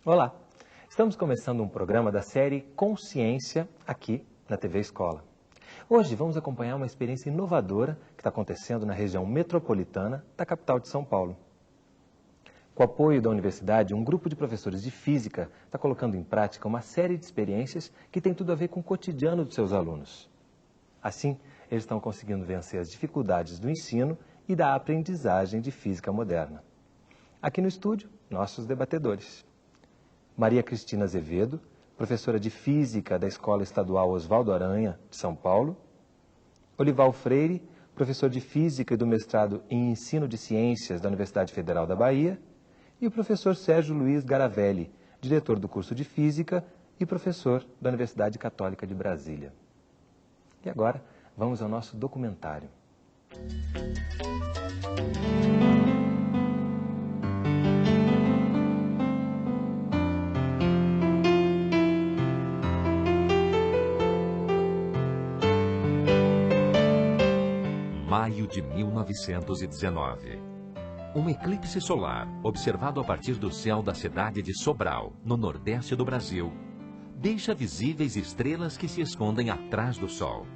Olá, estamos começando um programa da série Consciência aqui na TV Escola. Hoje vamos acompanhar uma experiência inovadora que está acontecendo na região metropolitana da capital de São Paulo. Com o apoio da universidade, um grupo de professores de física está colocando em prática uma série de experiências que tem tudo a ver com o cotidiano dos seus alunos. Assim, eles estão conseguindo vencer as dificuldades do ensino e da aprendizagem de física moderna. Aqui no estúdio, nossos debatedores. Maria Cristina Azevedo, professora de Física da Escola Estadual Oswaldo Aranha, de São Paulo. Olival Freire, professor de Física e do mestrado em Ensino de Ciências da Universidade Federal da Bahia. E o professor Sérgio Luiz Garavelli, diretor do curso de Física e professor da Universidade Católica de Brasília. E agora, vamos ao nosso documentário. Maio de 1919. Um eclipse solar, observado a partir do céu da cidade de Sobral, no nordeste do Brasil, deixa visíveis estrelas que se escondem atrás do Sol.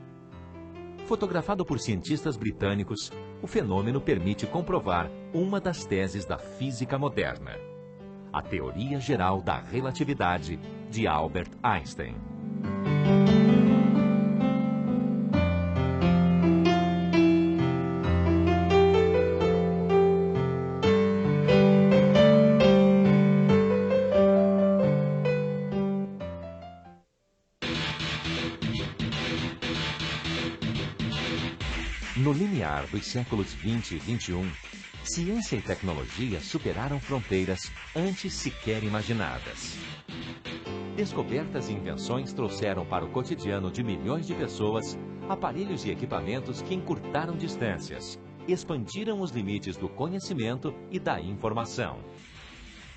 Fotografado por cientistas britânicos, o fenômeno permite comprovar uma das teses da física moderna: a teoria geral da relatividade de Albert Einstein. No limiar dos séculos 20 e 21, ciência e tecnologia superaram fronteiras antes sequer imaginadas. Descobertas e invenções trouxeram para o cotidiano de milhões de pessoas aparelhos e equipamentos que encurtaram distâncias, expandiram os limites do conhecimento e da informação.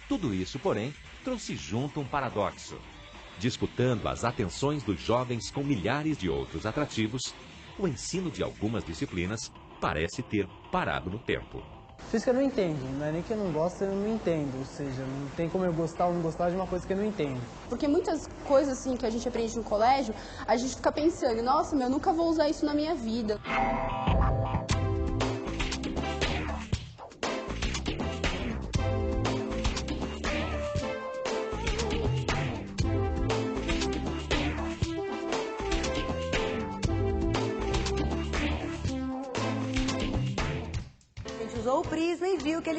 Tudo isso, porém, trouxe junto um paradoxo. Disputando as atenções dos jovens com milhares de outros atrativos, o ensino de algumas disciplinas parece ter parado no tempo. Física eu não entendo, não é nem que eu não gosto, eu não entendo. Ou seja, não tem como eu gostar ou não gostar de uma coisa que eu não entendo. Porque muitas coisas assim que a gente aprende no colégio, a gente fica pensando, nossa, eu nunca vou usar isso na minha vida. Usou o prisma e viu que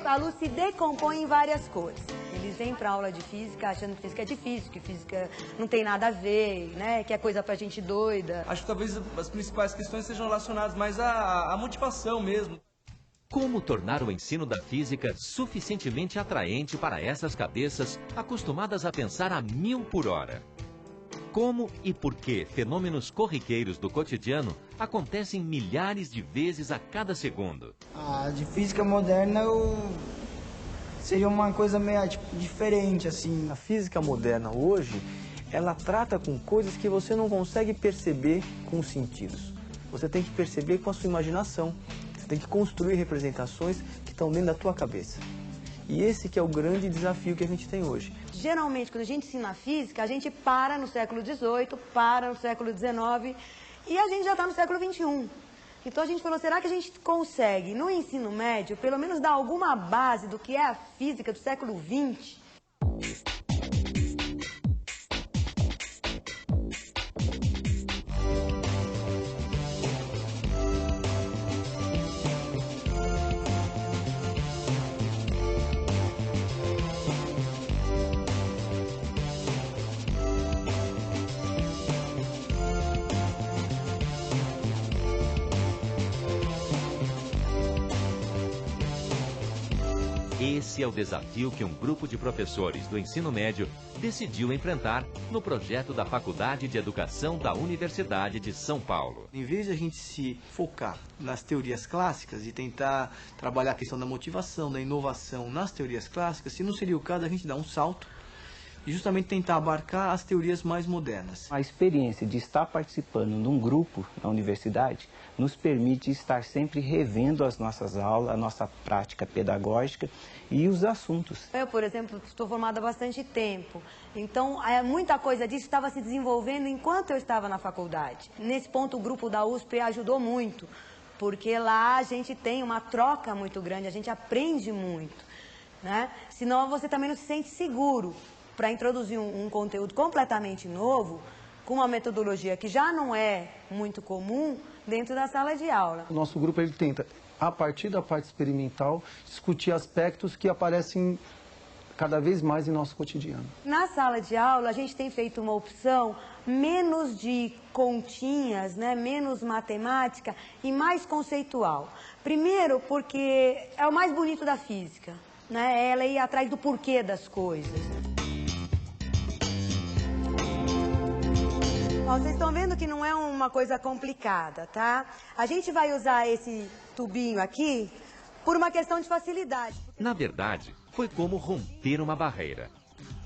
a luz se decompõe em várias cores. Eles vêm para aula de física achando que física é difícil, que física não tem nada a ver, né? Que é coisa pra gente doida. Acho que talvez as principais questões sejam relacionadas mais à motivação mesmo. Como tornar o ensino da física suficientemente atraente para essas cabeças acostumadas a pensar a 1000 por hora? Como e por que fenômenos corriqueiros do cotidiano acontecem milhares de vezes a cada segundo? De física moderna seria uma coisa meio diferente, assim. A física moderna hoje, ela trata com coisas que você não consegue perceber com os sentidos. Você tem que perceber com a sua imaginação. Você tem que construir representações que estão dentro da tua cabeça. E esse que é o grande desafio que a gente tem hoje. Geralmente, quando a gente ensina física, a gente para no século XVIII, para no século XIX e a gente já está no século XXI. Então a gente falou, será que a gente consegue, no ensino médio, pelo menos dar alguma base do que é a física do século XX? Esse é o desafio que um grupo de professores do ensino médio decidiu enfrentar no projeto da Faculdade de Educação da Universidade de São Paulo. Em vez de a gente se focar nas teorias clássicas e tentar trabalhar a questão da motivação, da inovação nas teorias clássicas, se não seria o caso a gente dar um salto e justamente tentar abarcar as teorias mais modernas. A experiência de estar participando de um grupo na universidade nos permite estar sempre revendo as nossas aulas, a nossa prática pedagógica e os assuntos. Eu, por exemplo, estou formada há bastante tempo, então muita coisa disso estava se desenvolvendo enquanto eu estava na faculdade. Nesse ponto, o grupo da USP ajudou muito, porque lá a gente tem uma troca muito grande, a gente aprende muito, né? Senão você também não se sente seguro para introduzir um conteúdo completamente novo, com uma metodologia que já não é muito comum dentro da sala de aula. O nosso grupo ele tenta, a partir da parte experimental, discutir aspectos que aparecem cada vez mais em nosso cotidiano. Na sala de aula, a gente tem feito uma opção menos de continhas, né, menos matemática e mais conceitual. Primeiro, porque é o mais bonito da física, né, ela ir atrás do porquê das coisas. Ó, vocês estão vendo que não é uma coisa complicada, tá? A gente vai usar esse tubinho aqui por uma questão de facilidade. Na verdade, foi como romper uma barreira.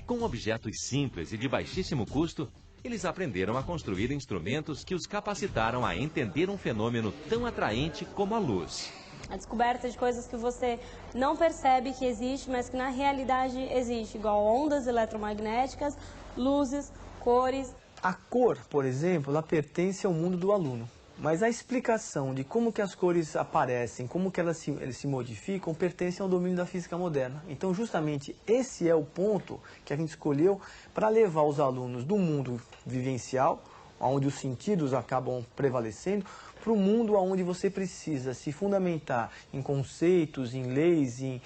Com objetos simples e de baixíssimo custo, eles aprenderam a construir instrumentos que os capacitaram a entender um fenômeno tão atraente como a luz. A descoberta de coisas que você não percebe que existe, mas que na realidade existe, igual ondas eletromagnéticas, luzes, cores. A cor, por exemplo, ela pertence ao mundo do aluno. Mas a explicação de como que as cores aparecem, como que eles se modificam, pertence ao domínio da física moderna. Então, justamente, esse é o ponto que a gente escolheu para levar os alunos do mundo vivencial, onde os sentidos acabam prevalecendo, para o mundo onde você precisa se fundamentar em conceitos, em leis, em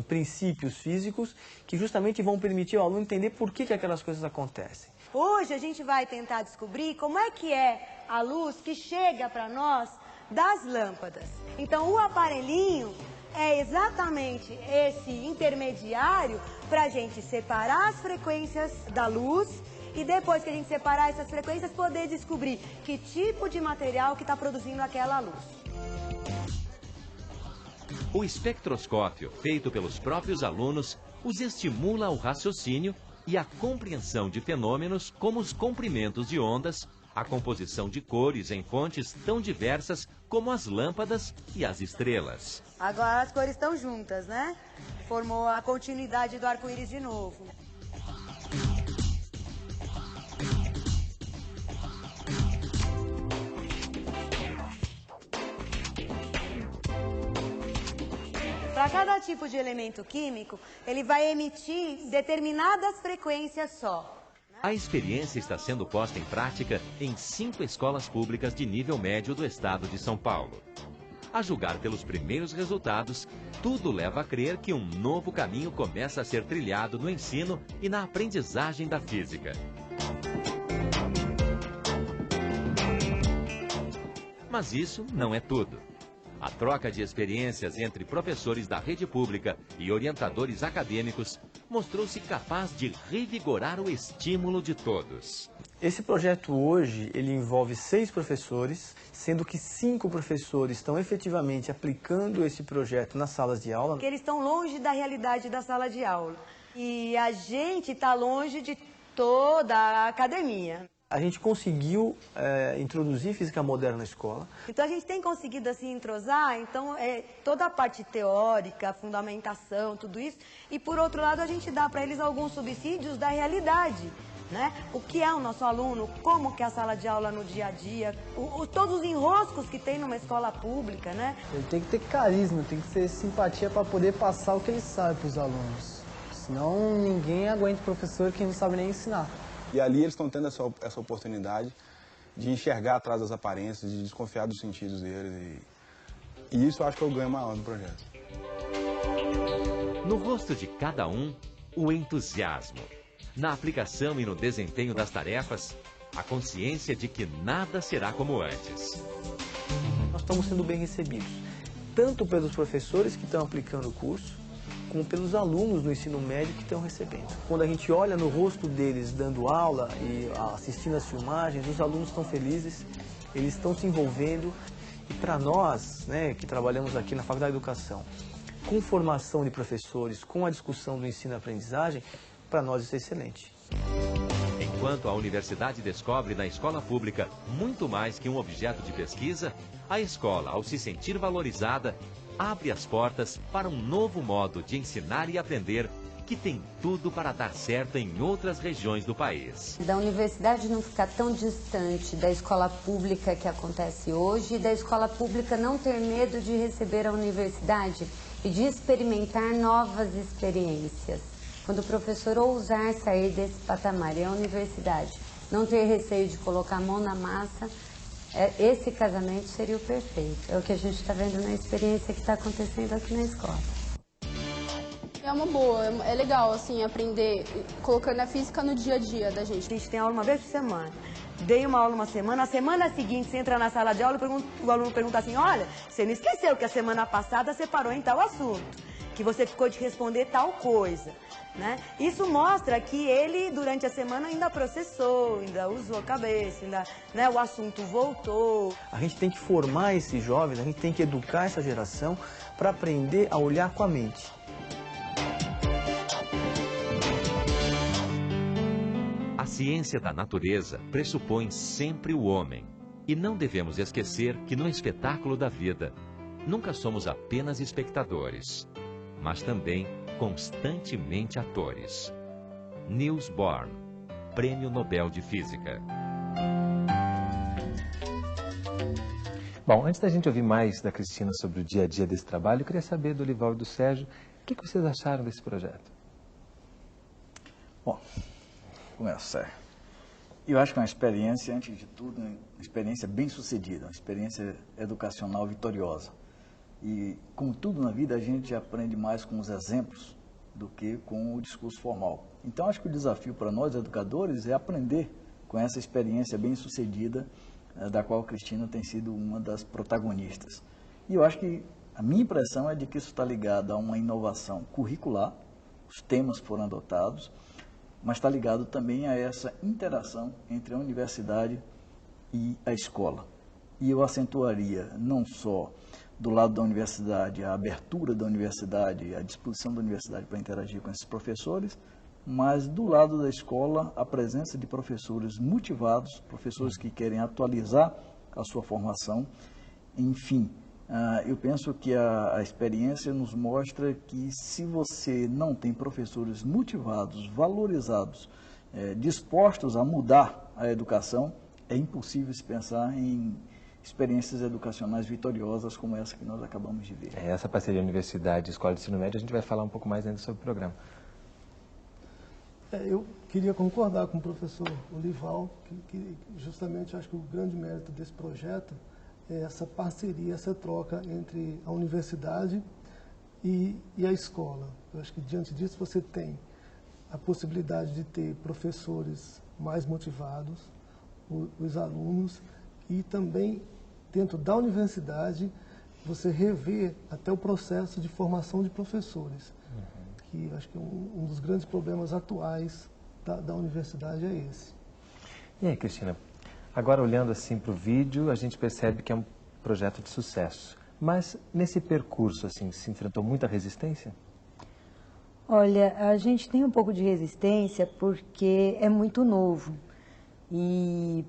princípios físicos, que justamente vão permitir ao aluno entender por que aquelas coisas acontecem. Hoje a gente vai tentar descobrir como é que é a luz que chega para nós das lâmpadas. Então o aparelhinho é exatamente esse intermediário para a gente separar as frequências da luz e depois que a gente separar essas frequências poder descobrir que tipo de material que está produzindo aquela luz. O espectroscópio, feito pelos próprios alunos, os estimula ao raciocínio e a compreensão de fenômenos como os comprimentos de ondas, a composição de cores em fontes tão diversas como as lâmpadas e as estrelas. Agora as cores estão juntas, né? Formou a continuidade do arco-íris de novo. Para cada tipo de elemento químico, ele vai emitir determinadas frequências só. A experiência está sendo posta em prática em 5 escolas públicas de nível médio do estado de São Paulo. A julgar pelos primeiros resultados, tudo leva a crer que um novo caminho começa a ser trilhado no ensino e na aprendizagem da física. Mas isso não é tudo. A troca de experiências entre professores da rede pública e orientadores acadêmicos mostrou-se capaz de revigorar o estímulo de todos. Esse projeto hoje, ele envolve 6 professores, sendo que 5 professores estão efetivamente aplicando esse projeto nas salas de aula. Porque eles estão longe da realidade da sala de aula. E a gente está longe de toda a academia. A gente conseguiu introduzir física moderna na escola. Então a gente tem conseguido assim entrosar, então toda a parte teórica, fundamentação, tudo isso. E por outro lado a gente dá para eles alguns subsídios da realidade, né? O que é o nosso aluno, como que é a sala de aula no dia a dia, todos os enroscos que tem numa escola pública, né? Ele tem que ter carisma, tem que ter simpatia para poder passar o que ele sabe para os alunos. Senão ninguém aguenta o professor que não sabe nem ensinar. E ali eles estão tendo essa oportunidade de enxergar atrás das aparências, de desconfiar dos sentidos deles. E isso eu acho que é o ganho maior do projeto. No rosto de cada um, o entusiasmo. Na aplicação e no desempenho das tarefas, a consciência de que nada será como antes. Nós estamos sendo bem recebidos, tanto pelos professores que estão aplicando o curso, como pelos alunos do ensino médio que estão recebendo. Quando a gente olha no rosto deles dando aula e assistindo as filmagens, os alunos estão felizes, eles estão se envolvendo. E para nós, né, que trabalhamos aqui na Faculdade de Educação, com formação de professores, com a discussão do ensino e aprendizagem, para nós isso é excelente. Enquanto a universidade descobre na escola pública muito mais que um objeto de pesquisa, a escola, ao se sentir valorizada, abre as portas para um novo modo de ensinar e aprender que tem tudo para dar certo em outras regiões do país. Da universidade não ficar tão distante da escola pública que acontece hoje e da escola pública não ter medo de receber a universidade e de experimentar novas experiências. Quando o professor ousar sair desse patamar e a universidade não ter receio de colocar a mão na massa, esse casamento seria o perfeito. É o que a gente está vendo na experiência que está acontecendo aqui na escola. É uma boa, é legal assim aprender, colocando a física no dia a dia da gente. A gente tem aula uma vez por semana. Dei uma aula uma semana, a semana seguinte você entra na sala de aula e o aluno pergunta assim, olha, você não esqueceu que a semana passada você parou em tal assunto, que você ficou de responder tal coisa, né? Isso mostra que ele, durante a semana, ainda processou, ainda usou a cabeça, ainda, né, o assunto voltou. A gente tem que formar esses jovens, a gente tem que educar essa geração para aprender a olhar com a mente. A ciência da natureza pressupõe sempre o homem. E não devemos esquecer que no espetáculo da vida, nunca somos apenas espectadores, mas também constantemente atores. Niels Bohr, Prêmio Nobel de Física. Bom, antes da gente ouvir mais da Cristina sobre o dia a dia desse trabalho, eu queria saber do Olival e do Sérgio, o que vocês acharam desse projeto? Bom, começa. Eu acho que é uma experiência, antes de tudo, uma experiência bem sucedida, uma experiência educacional vitoriosa. E, como tudo na vida, a gente aprende mais com os exemplos do que com o discurso formal. Então, acho que o desafio para nós, educadores, é aprender com essa experiência bem sucedida, da qual a Cristina tem sido uma das protagonistas. E eu acho que a minha impressão é de que isso está ligado a uma inovação curricular, os temas foram adotados, mas está ligado também a essa interação entre a universidade e a escola. E eu acentuaria não só do lado da universidade a abertura da universidade, a disposição da universidade para interagir com esses professores, mas do lado da escola a presença de professores motivados, professores que querem atualizar a sua formação. Enfim, eu penso que a experiência nos mostra que se você não tem professores motivados, valorizados, dispostos a mudar a educação, é impossível se pensar em experiências educacionais vitoriosas como essa que nós acabamos de ver. Essa parceria Universidade e Escola de Ensino Médio, a gente vai falar um pouco mais ainda sobre o programa. Eu queria concordar com o professor Olival, que justamente acho que o grande mérito desse projeto é essa parceria, essa troca entre a universidade e a escola. Eu acho que diante disso você tem a possibilidade de ter professores mais motivados, os alunos, e também dentro da universidade você rever até o processo de formação de professores, que acho que um dos grandes problemas atuais da universidade é esse. E aí, Cristina, agora olhando assim para o vídeo, a gente percebe que é um projeto de sucesso. Mas nesse percurso, assim, se enfrentou muita resistência? Olha, a gente tem um pouco de resistência porque é muito novo. E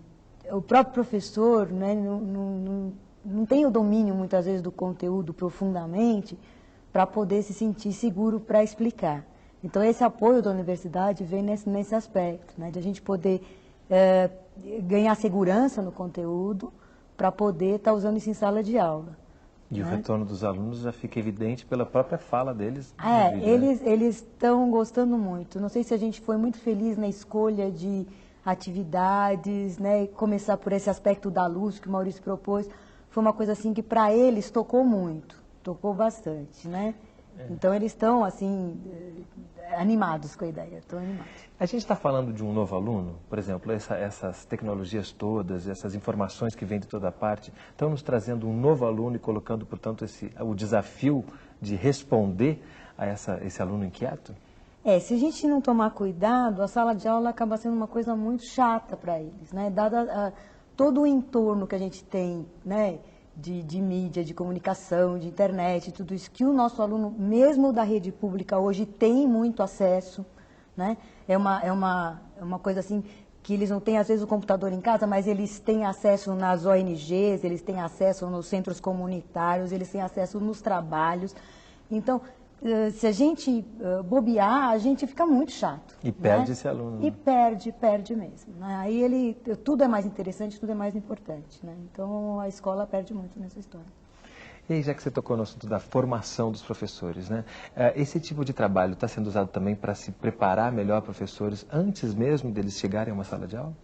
o próprio professor, né, não tem o domínio, muitas vezes, do conteúdo profundamente para poder se sentir seguro para explicar. Então, esse apoio da universidade vem nesse aspecto, né, de a gente poder ganhar segurança no conteúdo para poder estar usando isso em sala de aula. E o retorno dos alunos já fica evidente pela própria fala deles. Eles estão gostando muito. Não sei se a gente foi muito feliz na escolha de atividades, né, começar por esse aspecto da luz que o Maurício propôs. Foi uma coisa assim que para eles tocou muito, tocou bastante, né? Então eles estão assim animados com a ideia, estão animados. A gente está falando de um novo aluno, por exemplo, essas tecnologias todas, essas informações que vêm de toda parte, estão nos trazendo um novo aluno e colocando, portanto, o desafio de responder a esse aluno inquieto? Se a gente não tomar cuidado, a sala de aula acaba sendo uma coisa muito chata para eles, né? Dada todo o entorno que a gente tem, né? De mídia, de comunicação, de internet, tudo isso que o nosso aluno, mesmo da rede pública hoje, tem muito acesso, né? É uma coisa assim que eles não têm, às vezes, o computador em casa, mas eles têm acesso nas ONGs, eles têm acesso nos centros comunitários, eles têm acesso nos trabalhos. Então, se a gente bobear, a gente fica muito chato. E perde esse aluno. E perde mesmo. Né? Aí tudo é mais interessante, tudo é mais importante. Né? Então, a escola perde muito nessa história. E aí, já que você tocou no assunto da formação dos professores, né? Esse tipo de trabalho está sendo usado também para se preparar melhor professores antes mesmo deles chegarem a uma sala de aula?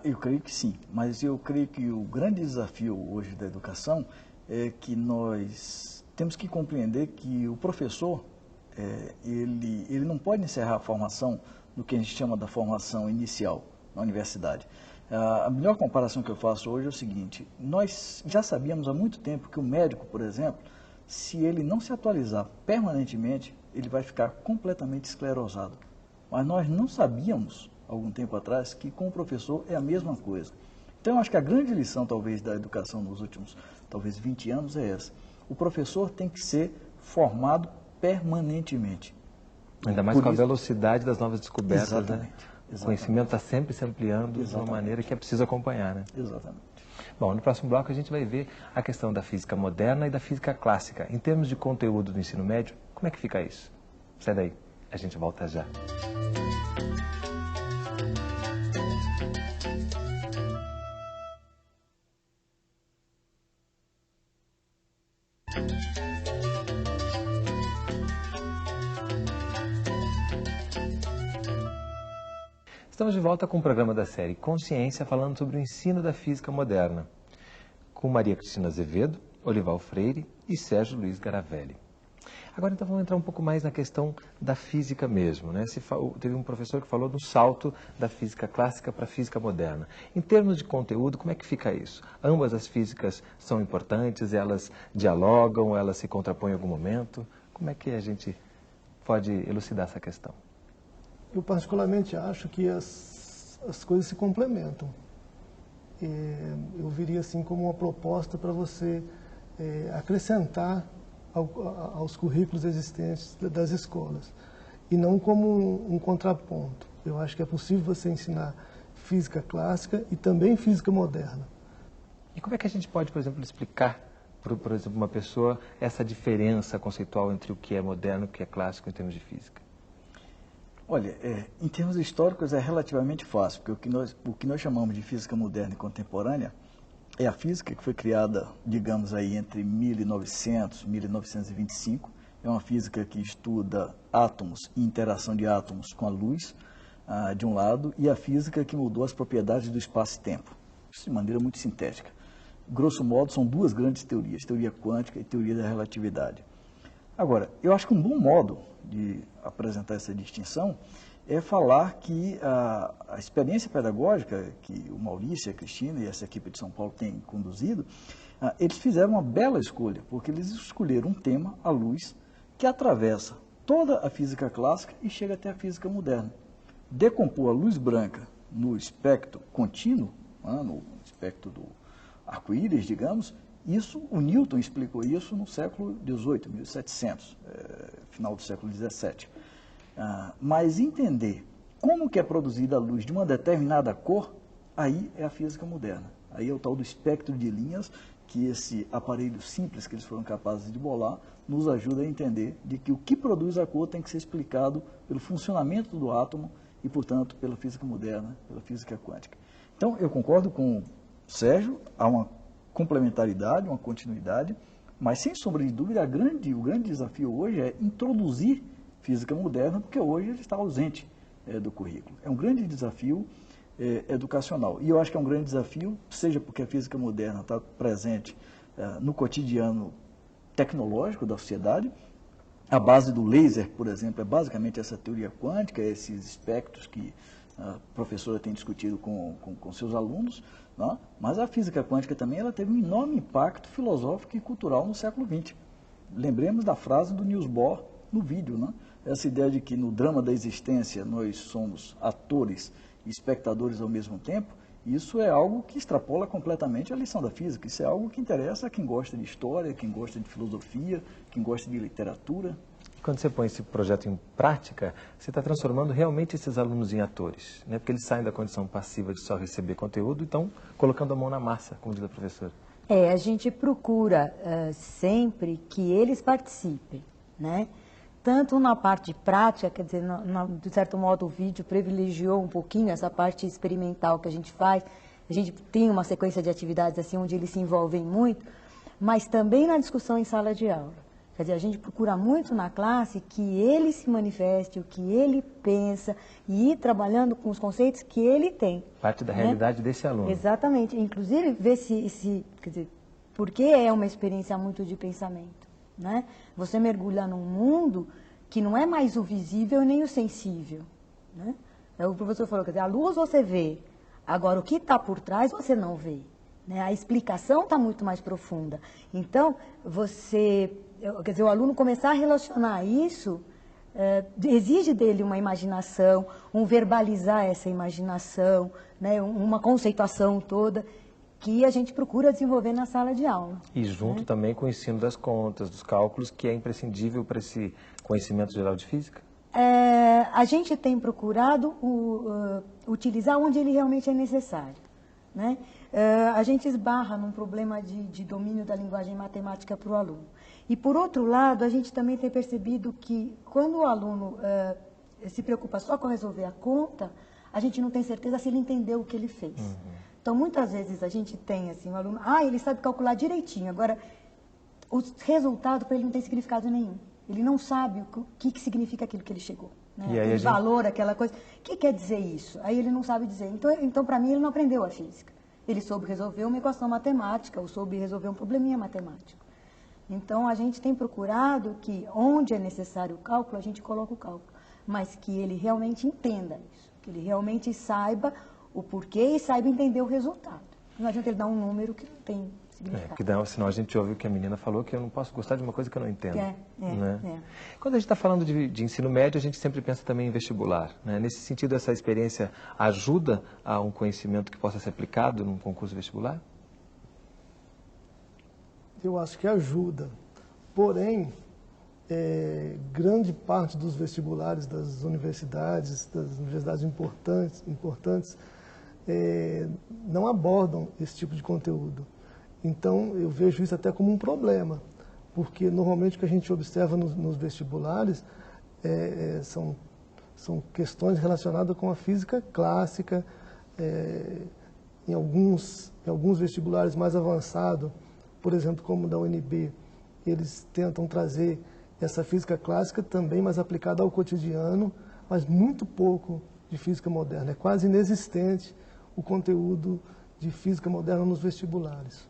Eu creio que sim, mas eu creio que o grande desafio hoje da educação é que nós temos que compreender que o professor, ele não pode encerrar a formação no que a gente chama da formação inicial na universidade. A melhor comparação que eu faço hoje é o seguinte: nós já sabíamos há muito tempo que o médico, por exemplo, se ele não se atualizar permanentemente, ele vai ficar completamente esclerosado. Mas nós não sabíamos, algum tempo atrás, que com o professor é a mesma coisa. Então, eu acho que a grande lição, talvez, da educação nos últimos, talvez, 20 anos é essa. O professor tem que ser formado permanentemente. Ainda mais com a velocidade das novas descobertas, Exatamente. né? O conhecimento está sempre se ampliando de uma maneira que é preciso acompanhar, né? Exatamente. Bom, no próximo bloco a gente vai ver a questão da física moderna e da física clássica. Em termos de conteúdo do ensino médio, como é que fica isso? Sai daí, a gente volta já. Estamos de volta com o programa da série Consciência, falando sobre o ensino da física moderna, com Maria Cristina Azevedo, Olival Freire e Sérgio Luiz Garavelli. Agora, então, vamos entrar um pouco mais na questão da física mesmo, né? Teve um professor que falou do salto da física clássica para a física moderna. Em termos de conteúdo, como é que fica isso? Ambas as físicas são importantes, elas dialogam, elas se contrapõem em algum momento? Como é que a gente pode elucidar essa questão? Eu particularmente acho que as coisas se complementam. Eu viria assim como uma proposta para você acrescentar aos currículos existentes das escolas, e não como um contraponto. Eu acho que é possível você ensinar física clássica e também física moderna. E como é que a gente pode, por exemplo, explicar, por exemplo, uma pessoa essa diferença conceitual entre o que é moderno e o que é clássico em termos de física? Olha, em termos históricos é relativamente fácil, porque o que nós chamamos de física moderna e contemporânea é a física que foi criada, digamos aí, entre 1900 e 1925. É uma física que estuda átomos e interação de átomos com a luz, de um lado, e a física que mudou as propriedades do espaço e tempo, isso de maneira muito sintética. Grosso modo, são duas grandes teorias, teoria quântica e teoria da relatividade. Agora, eu acho que um bom modo de apresentar essa distinção é falar que a experiência pedagógica que o Maurício, a Cristina e essa equipe de São Paulo têm conduzido, eles fizeram uma bela escolha, porque eles escolheram um tema, a luz, que atravessa toda a física clássica e chega até a física moderna. Decompor a luz branca no espectro contínuo, no espectro do arco-íris, digamos, o Newton explicou isso no século XVIII, 1700, final do século XVII. Mas entender como que é produzida a luz de uma determinada cor, aí é a física moderna. Aí é o tal do espectro de linhas, que esse aparelho simples que eles foram capazes de bolar, nos ajuda a entender de que o que produz a cor tem que ser explicado pelo funcionamento do átomo e, portanto, pela física moderna, pela física quântica. Então, eu concordo com o Sérgio, há uma complementaridade, uma continuidade, mas sem sombra de dúvida o grande desafio hoje é introduzir física moderna, porque hoje ele está ausente do currículo. É um grande desafio educacional, e eu acho que é um grande desafio, seja porque a física moderna está presente no cotidiano tecnológico da sociedade. A base do laser, por exemplo, é basicamente essa teoria quântica, esses espectros que a professora tem discutido com seus alunos, não? Mas a física quântica também ela teve um enorme impacto filosófico e cultural no século XX. Lembremos da frase do Niels Bohr no vídeo, não? Essa ideia de que no drama da existência nós somos atores e espectadores ao mesmo tempo, isso é algo que extrapola completamente a lição da física. Isso é algo que interessa a quem gosta de história, quem gosta de filosofia, quem gosta de literatura. Quando você põe esse projeto em prática, você está transformando realmente esses alunos em atores, né? Porque eles saem da condição passiva de só receber conteúdo e estão colocando a mão na massa, como diz a professora. A gente procura sempre que eles participem, né? Tanto na parte prática, quer dizer, de certo modo o vídeo privilegiou um pouquinho essa parte experimental que a gente faz. A gente tem uma sequência de atividades assim onde eles se envolvem muito, mas também na discussão em sala de aula. Quer dizer, a gente procura muito na classe que ele se manifeste, o que ele pensa e ir trabalhando com os conceitos que ele tem. Parte da realidade desse aluno. Exatamente. Inclusive, ver quer dizer, porque é uma experiência muito de pensamento, né? Você mergulha num mundo que não é mais o visível nem o sensível, né? O professor falou, quer dizer, a luz você vê, agora o que está por trás você não vê, né? A explicação está muito mais profunda. Então, quer dizer, o aluno começar a relacionar isso, exige dele uma imaginação, um verbalizar essa imaginação, né, uma conceituação toda, que a gente procura desenvolver na sala de aula. E junto também com o ensino das contas, dos cálculos, que é imprescindível para esse conhecimento geral de física? A gente tem procurado utilizar onde ele realmente é necessário, né? A gente esbarra num problema de domínio da linguagem matemática para o aluno. E, por outro lado, a gente também tem percebido que, quando o aluno se preocupa só com resolver a conta, a gente não tem certeza se ele entendeu o que ele fez. Então, muitas vezes, a gente tem assim, o aluno, ele sabe calcular direitinho, agora, o resultado para ele não tem significado nenhum. Ele não sabe o que significa aquilo que ele chegou. Né? Aquele valor, aquela coisa. O que quer dizer isso? Aí ele não sabe dizer. Então para mim, ele não aprendeu a física. Ele soube resolver uma equação matemática, ou soube resolver um probleminha matemático. Então, a gente tem procurado que, onde é necessário o cálculo, a gente coloca o cálculo. Mas que ele realmente entenda isso. Que ele realmente saiba o porquê e saiba entender o resultado. Não adianta ele dar um número que não tem significado. Senão a gente ouve o que a menina falou, que eu não posso gostar de uma coisa que eu não entendo. Né? Quando a gente está falando de ensino médio, a gente sempre pensa também em vestibular. Né? Nesse sentido, essa experiência ajuda a um conhecimento que possa ser aplicado num concurso vestibular? Eu acho que ajuda. Porém, grande parte dos vestibulares das universidades importantes, não abordam esse tipo de conteúdo. Então, eu vejo isso até como um problema, porque normalmente o que a gente observa nos vestibulares são questões relacionadas com a física clássica. Em alguns vestibulares mais avançados, por exemplo, como o da UNB, eles tentam trazer essa física clássica também mais aplicada ao cotidiano, mas muito pouco de física moderna. É quase inexistente o conteúdo de física moderna nos vestibulares.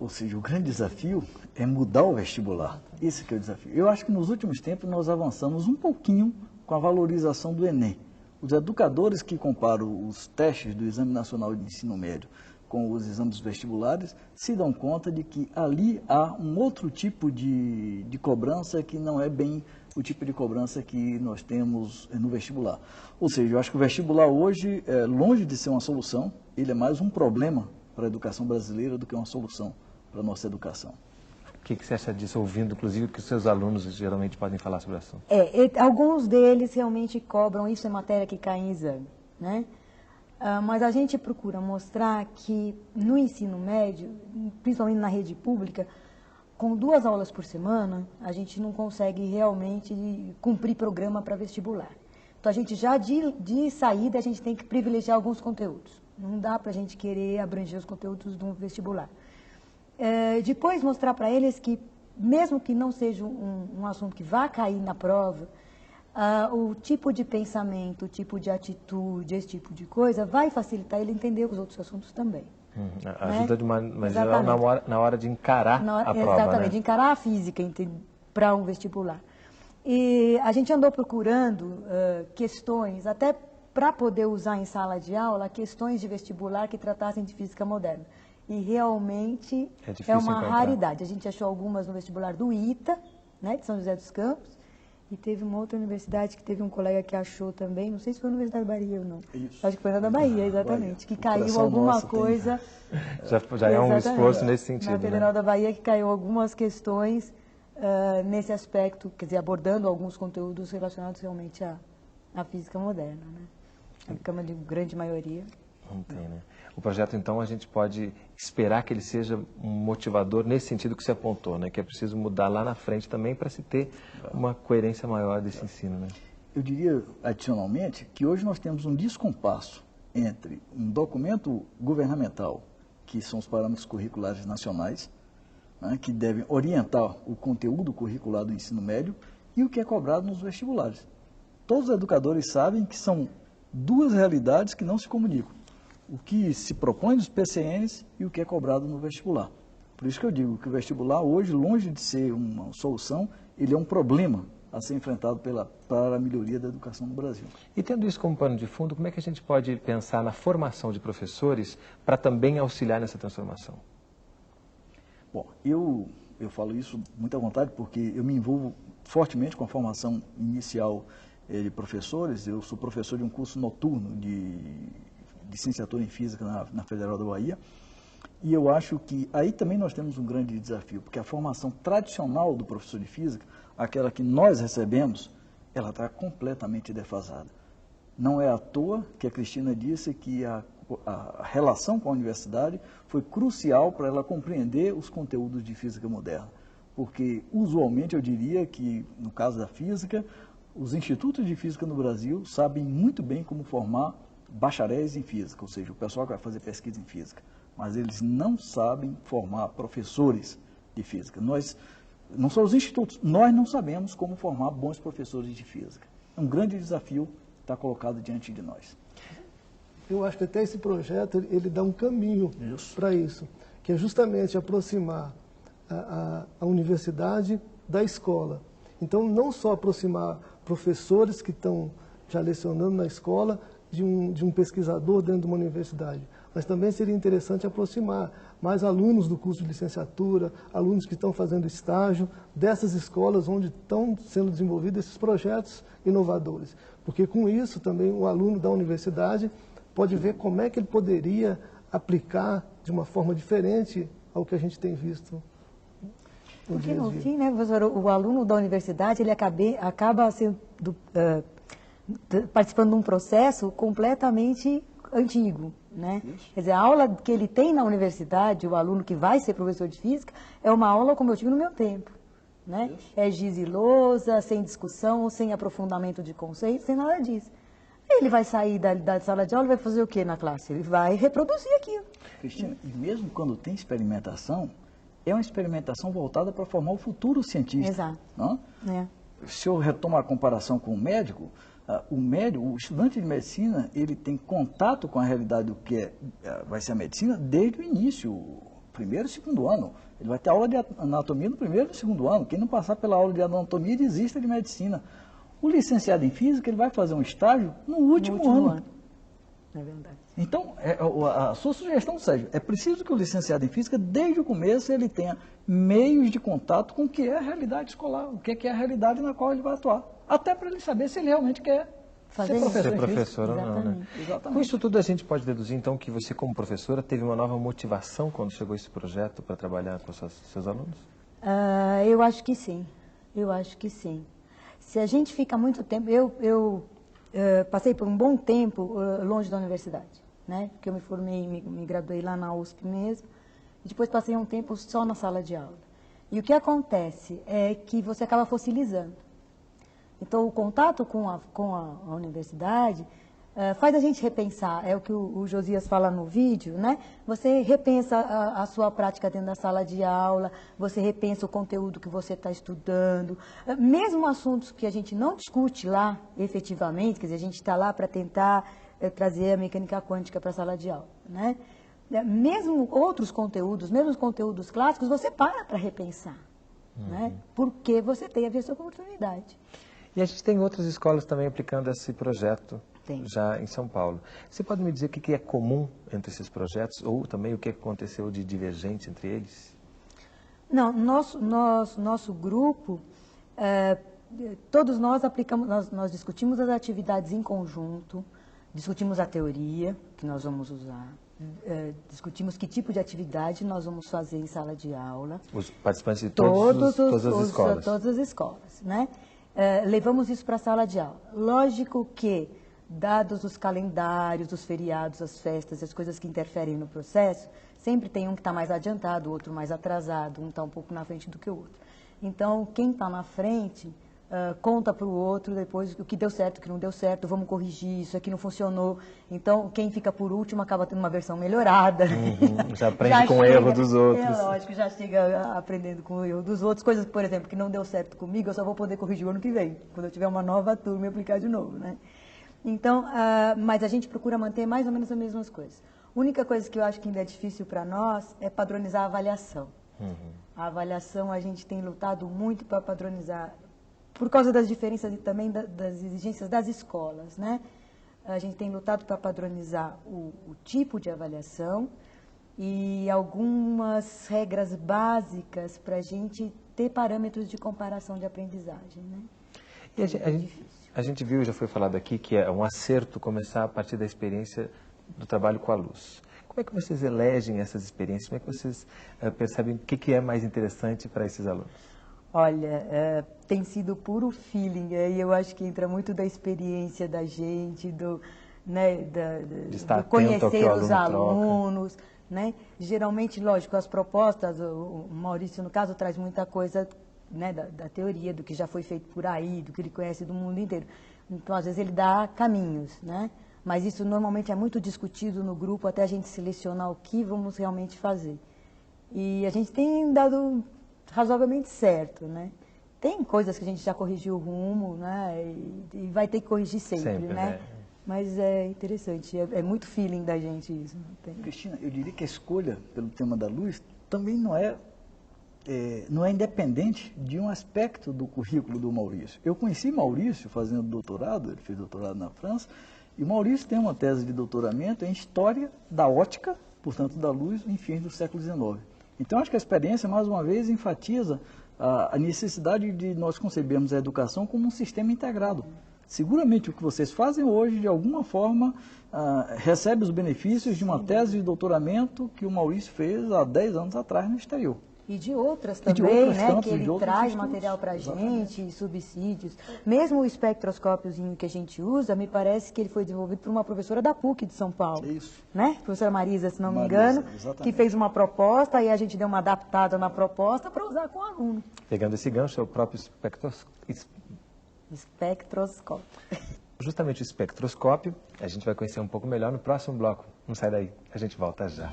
Ou seja, o grande desafio é mudar o vestibular. Esse que é o desafio. Eu acho que nos últimos tempos nós avançamos um pouquinho com a valorização do Enem. Os educadores que comparam os testes do Exame Nacional de Ensino Médio com os exames vestibulares se dão conta de que ali há um outro tipo de cobrança que não é bem o tipo de cobrança que nós temos no vestibular. Ou seja, eu acho que o vestibular hoje, longe de ser uma solução, ele é mais um problema para a educação brasileira do que uma solução para a nossa educação. O que você acha disso, ouvindo, inclusive, o que os seus alunos geralmente podem falar sobre o assunto? Alguns deles realmente cobram, isso é matéria que cai em exame, né? Mas a gente procura mostrar que no ensino médio, principalmente na rede pública, com 2 aulas por semana, a gente não consegue realmente cumprir programa para vestibular. Então, a gente já de saída, a gente tem que privilegiar alguns conteúdos. Não dá para a gente querer abranger os conteúdos do vestibular. Depois, mostrar para eles que, mesmo que não seja um assunto que vá cair na prova, o tipo de pensamento, o tipo de atitude, esse tipo de coisa, vai facilitar ele entender os outros assuntos também. Ajuda de uma geral na hora de encarar a prova. Exatamente, né? de encarar a física para um vestibular. E a gente andou procurando questões, até para poder usar em sala de aula, questões de vestibular que tratassem de física moderna. E realmente é uma raridade. A gente achou algumas no vestibular do ITA, né, de São José dos Campos, e teve uma outra universidade que teve um colega que achou também, não sei se foi a Universidade da Bahia ou não. Isso. Acho que foi na da Bahia, exatamente, que caiu alguma coisa... Já é um esforço nesse sentido. Na Federal da Bahia, que caiu algumas questões nesse aspecto, quer dizer, abordando alguns conteúdos relacionados realmente à física moderna, né? A cama de grande maioria. Não tem, né? O projeto, então, a gente pode esperar que ele seja um motivador nesse sentido que você apontou, né? Que é preciso mudar lá na frente também para se ter uma coerência maior desse ensino, né? Eu diria, adicionalmente, que hoje nós temos um descompasso entre um documento governamental, que são os parâmetros curriculares nacionais, né, que devem orientar o conteúdo curricular do ensino médio, e o que é cobrado nos vestibulares. Todos os educadores sabem que são duas realidades que não se comunicam. O que se propõe nos PCNs e o que é cobrado no vestibular. Por isso que eu digo que o vestibular hoje, longe de ser uma solução, ele é um problema a ser enfrentado para a melhoria da educação no Brasil. E tendo isso como pano de fundo, como é que a gente pode pensar na formação de professores para também auxiliar nessa transformação? Bom, eu falo isso muito à vontade porque eu me envolvo fortemente com a formação inicial de professores. Eu sou professor de um curso noturno de licenciatura em Física na Federal da Bahia. E eu acho que aí também nós temos um grande desafio, porque a formação tradicional do professor de Física, aquela que nós recebemos, ela está completamente defasada. Não é à toa que a Cristina disse que a relação com a universidade foi crucial para ela compreender os conteúdos de física moderna. Porque, usualmente, eu diria que, no caso da física, os institutos de física no Brasil sabem muito bem como formar bacharéis em física, ou seja, o pessoal que vai fazer pesquisa em física. Mas eles não sabem formar professores de física. Não são os institutos, nós não sabemos como formar bons professores de física. É um grande desafio que está colocado diante de nós. Eu acho que até esse projeto ele dá um caminho para isso, que é justamente aproximar a universidade da escola. Então, não só aproximar professores que estão já lecionando na escola de um pesquisador dentro de uma universidade, mas também seria interessante aproximar mais alunos do curso de licenciatura, alunos que estão fazendo estágio, dessas escolas onde estão sendo desenvolvidos esses projetos inovadores. Porque com isso também o aluno da universidade pode ver como é que ele poderia aplicar de uma forma diferente ao que a gente tem visto no dia a dia. Porque no fim, né, professor, o aluno da universidade ele acaba sendo, participando de um processo completamente antigo, né? Quer dizer, a aula que ele tem na universidade, o aluno que vai ser professor de física, é uma aula como eu tive no meu tempo, né? É giz e lousa, sem discussão, sem aprofundamento de conceitos, sem nada disso. Ele vai sair da sala de aula e vai fazer o que na classe? Ele vai reproduzir aquilo. Cristina, e mesmo quando tem experimentação, é uma experimentação voltada para formar o futuro cientista. Exato. Não? Se eu retomar a comparação com o médico, o estudante de medicina, ele tem contato com a realidade do que vai ser a medicina desde o início, primeiro e segundo ano. Ele vai ter aula de anatomia no primeiro e segundo ano. Quem não passar pela aula de anatomia desista de medicina. O licenciado em física, ele vai fazer um estágio no último ano. É verdade. Então, a sua sugestão, Sérgio, é preciso que o licenciado em física, desde o começo, ele tenha meios de contato com o que é a realidade escolar, o que é a realidade na qual ele vai atuar. Até para ele saber se ele realmente quer ser professor ou não, né? Exatamente. Com isso tudo, a gente pode deduzir, então, que você, como professora, teve uma nova motivação quando chegou esse projeto para trabalhar com seus alunos? Eu acho que sim. Eu acho que sim. Se a gente fica muito tempo... Eu passei por um bom tempo longe da universidade, né? Porque eu me formei, me graduei lá na USP mesmo. E depois passei um tempo só na sala de aula. E o que acontece é que você acaba fossilizando. Então, o contato com a universidade faz a gente repensar, é o que o Josias fala no vídeo, né? Você repensa a sua prática dentro da sala de aula, você repensa o conteúdo que você está estudando, mesmo assuntos que a gente não discute lá efetivamente, quer dizer, a gente está lá para tentar trazer a mecânica quântica para a sala de aula, né? Mesmo outros conteúdos, mesmo os conteúdos clássicos, você para repensar, né? Porque você teve essa oportunidade. E a gente tem outras escolas também aplicando esse projeto já em São Paulo. Você pode me dizer o que é comum entre esses projetos ou também o que aconteceu de divergente entre eles? Não, nosso grupo, todos nós aplicamos, nós discutimos as atividades em conjunto, discutimos a teoria que nós vamos usar, discutimos que tipo de atividade nós vamos fazer em sala de aula. Os participantes de todas as escolas. Todas as escolas, né? Levamos isso para a sala de aula. Lógico que, dados os calendários, os feriados, as festas, as coisas que interferem no processo, sempre tem um que está mais adiantado, o outro mais atrasado, um está um pouco na frente do que o outro. Então, quem está na frente conta para o outro depois o que deu certo, o que não deu certo, vamos corrigir, isso aqui não funcionou. Então, quem fica por último acaba tendo uma versão melhorada. Já aprende com o erro dos outros. É lógico, já chega aprendendo com o erro dos outros. Coisas, por exemplo, que não deu certo comigo, eu só vou poder corrigir o ano que vem, quando eu tiver uma nova turma e aplicar de novo, né? Então, mas a gente procura manter mais ou menos as mesmas coisas. A única coisa que eu acho que ainda é difícil para nós é padronizar a avaliação. A avaliação a gente tem lutado muito para padronizar, por causa das diferenças e também das exigências das escolas, né? A gente tem lutado para padronizar o tipo de avaliação e algumas regras básicas para a gente ter parâmetros de comparação de aprendizagem, né? E a gente viu, já foi falado aqui, que é um acerto começar a partir da experiência do trabalho com a luz. Como é que vocês elegem essas experiências? Como é que vocês percebem o que é mais interessante para esses alunos? Olha, tem sido puro feeling, e eu acho que entra muito da experiência da gente, do conhecer os alunos, né? Geralmente, lógico, as propostas, o Maurício, no caso, traz muita coisa, né, da teoria, do que já foi feito por aí, do que ele conhece do mundo inteiro. Então, às vezes, ele dá caminhos, né? Mas isso normalmente é muito discutido no grupo até a gente selecionar o que vamos realmente fazer. E a gente tem dado razoavelmente certo, né? Tem coisas que a gente já corrigiu o rumo, né? E vai ter que corrigir sempre, né? Mas é interessante, é muito feeling da gente isso. Não tem... Cristina, eu diria que a escolha pelo tema da luz também não é independente de um aspecto do currículo do Maurício. Eu conheci Maurício fazendo doutorado, ele fez doutorado na França, e o Maurício tem uma tese de doutoramento em História da Ótica, portanto da luz, em fins do século XIX. Então, acho que a experiência, mais uma vez, enfatiza a necessidade de nós concebermos a educação como um sistema integrado. Seguramente o que vocês fazem hoje, de alguma forma, recebe os benefícios de uma tese de doutoramento que o Maurício fez há 10 anos atrás no exterior. E de outras também, né, que ele traz material para a gente, subsídios. Mesmo o espectroscópiozinho que a gente usa, me parece que ele foi desenvolvido por uma professora da PUC de São Paulo. Isso. Né? Professora Marisa, se não me engano, que fez uma proposta e a gente deu uma adaptada na proposta para usar com o aluno. Pegando esse gancho, é o próprio espectroscópio. Justamente o espectroscópio, a gente vai conhecer um pouco melhor no próximo bloco. Não sai daí, a gente volta já.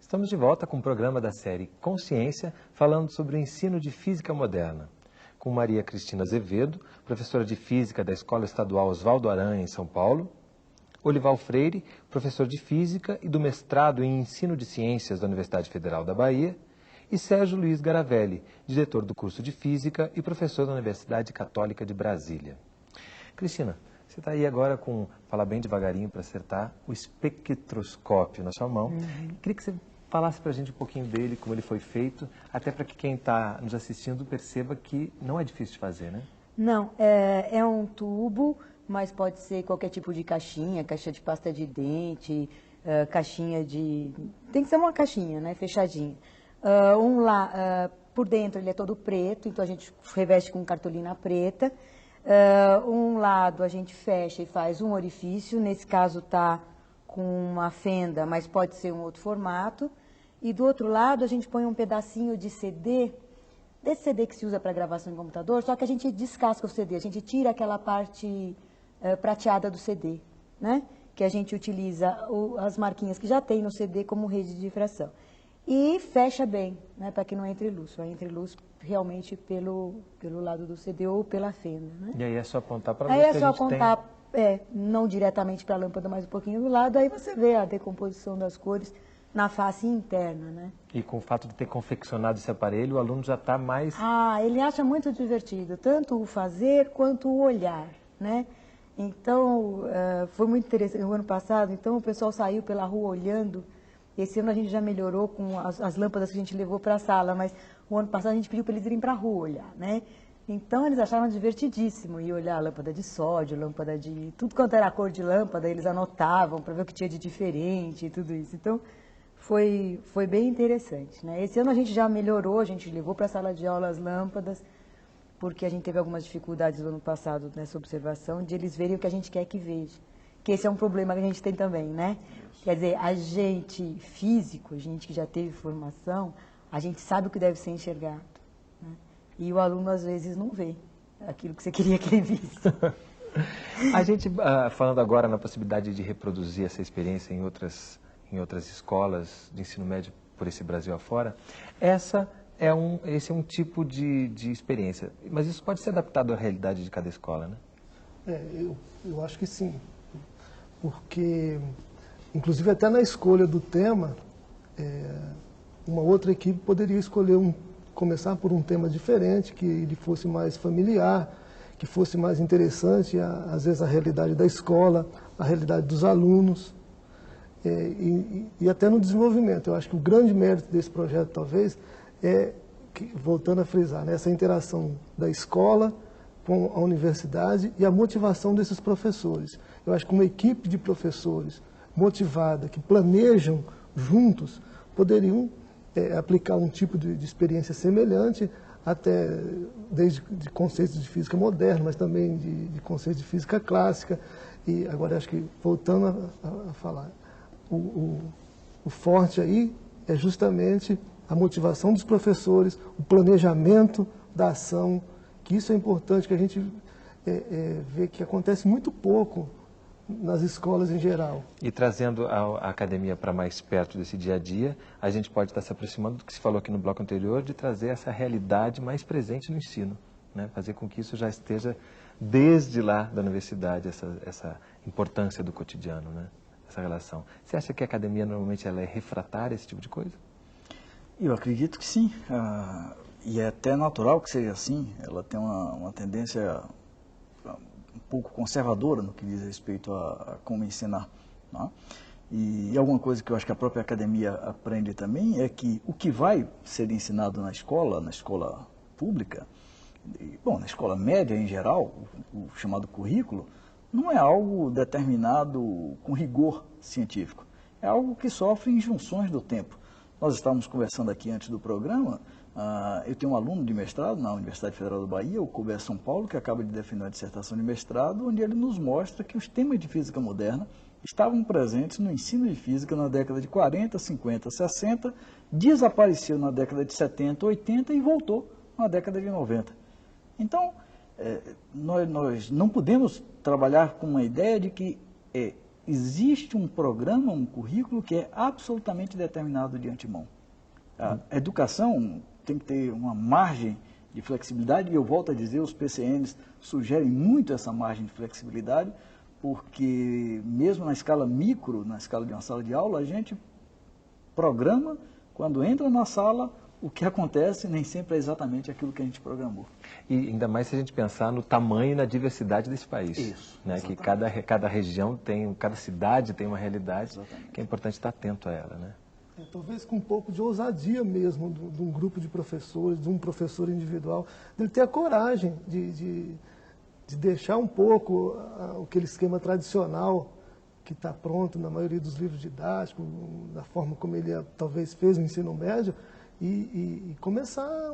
Estamos de volta com o programa da série Consciência, falando sobre o ensino de física moderna, com Maria Cristina Azevedo, professora de física da Escola Estadual Oswaldo Aranha, em São Paulo, Olival Freire, professor de física e do mestrado em ensino de ciências da Universidade Federal da Bahia, e Sérgio Luiz Garavelli, diretor do curso de física e professor da Universidade Católica de Brasília. Cristina, você está aí agora com, falar bem devagarinho para acertar, o espectroscópio na sua mão. Queria que você falasse para a gente um pouquinho dele, como ele foi feito, até para que quem está nos assistindo perceba que não é difícil de fazer, né? Não, é um tubo, mas pode ser qualquer tipo de caixinha, caixa de pasta de dente, caixinha de... Tem que ser uma caixinha, né, fechadinha. Por dentro ele é todo preto, então a gente reveste com cartolina preta. Um lado a gente fecha e faz um orifício, nesse caso está com uma fenda, mas pode ser um outro formato. E do outro lado a gente põe um pedacinho de CD, desse CD que se usa para gravação em computador, só que a gente descasca o CD, a gente tira aquela parte prateada do CD, né? Que a gente utiliza as marquinhas que já tem no CD como rede de difração. E fecha bem, né? Para que não entre luz, só entre luz realmente pelo lado do CD ou pela fenda, né? E aí é só apontar para a luz que a gente tem... Aí é só apontar... não diretamente para a lâmpada, mas um pouquinho do lado, aí você vê a decomposição das cores na face interna, né? E com o fato de ter confeccionado esse aparelho, o aluno já está mais... ele acha muito divertido, tanto o fazer quanto o olhar, né? Então, foi muito interessante. No ano passado, então, o pessoal saiu pela rua olhando. Esse ano a gente já melhorou com as lâmpadas que a gente levou para a sala, mas o ano passado a gente pediu para eles irem para a rua olhar, né? Então, eles achavam divertidíssimo ir olhar a lâmpada de sódio, lâmpada de... Tudo quanto era a cor de lâmpada, eles anotavam para ver o que tinha de diferente e tudo isso. Então, foi bem interessante, né? Esse ano a gente já melhorou, a gente levou para a sala de aula as lâmpadas, porque a gente teve algumas dificuldades no ano passado nessa observação, de eles verem o que a gente quer que veja. Que esse é um problema que a gente tem também, né? Quer dizer, a gente físico, a gente que já teve formação, a gente sabe o que deve ser enxergado, né? E o aluno, às vezes, não vê aquilo que você queria que ele visse. A gente, falando agora na possibilidade de reproduzir essa experiência em outras escolas de ensino médio por esse Brasil afora, esse é um tipo de experiência. Mas isso pode ser adaptado à realidade de cada escola, né? Eu acho que sim. Porque, inclusive, até na escolha do tema, uma outra equipe poderia escolher começar por um tema diferente, que ele fosse mais familiar, que fosse mais interessante, às vezes, a realidade da escola, a realidade dos alunos, e até no desenvolvimento. Eu acho que o grande mérito desse projeto, talvez, voltando a frisar, né, essa interação da escola com a universidade e a motivação desses professores. Eu acho que uma equipe de professores motivada, que planejam juntos, poderiam aplicar um tipo de experiência semelhante, até desde de conceitos de física moderna, mas também de conceitos de física clássica. E agora, acho que, voltando a falar, o forte aí é justamente a motivação dos professores, o planejamento da ação, que isso é importante, que a gente vê que acontece muito pouco nas escolas em geral. E trazendo a academia para mais perto desse dia a dia, a gente pode estar se aproximando do que se falou aqui no bloco anterior, de trazer essa realidade mais presente no ensino, né? Fazer com que isso já esteja desde lá da universidade, essa importância do cotidiano, né? Essa relação. Você acha que a academia normalmente ela é refratária a esse tipo de coisa? Eu acredito que sim. E é até natural que seja assim. Ela tem uma tendência um pouco conservadora no que diz respeito a como ensinar, né? E alguma coisa que eu acho que a própria academia aprende também é que o que vai ser ensinado na escola pública, bom, na escola média em geral, o chamado currículo, não é algo determinado com rigor científico. É algo que sofre injunções do tempo. Nós estávamos conversando aqui antes do programa. Eu tenho um aluno de mestrado na Universidade Federal da Bahia, o Couber São Paulo, que acaba de defender uma dissertação de mestrado, onde ele nos mostra que os temas de física moderna estavam presentes no ensino de física na década de 40, 50, 60, desapareceu na década de 70, 80 e voltou na década de 90. Então, nós não podemos trabalhar com uma ideia de que existe um programa, um currículo que é absolutamente determinado de antemão. A educação tem que ter uma margem de flexibilidade, e eu volto a dizer, os PCNs sugerem muito essa margem de flexibilidade, porque mesmo na escala micro, na escala de uma sala de aula, a gente programa, quando entra na sala, o que acontece nem sempre é exatamente aquilo que a gente programou. E ainda mais se a gente pensar no tamanho e na diversidade desse país. Isso, né? Que cada região tem, cada cidade tem uma realidade, exatamente, que é importante estar atento a ela, né? Talvez com um pouco de ousadia mesmo de um grupo de professores, de um professor individual, dele ter a coragem de deixar um pouco aquele esquema tradicional que está pronto na maioria dos livros didáticos, da forma como ele talvez fez no ensino médio, e começar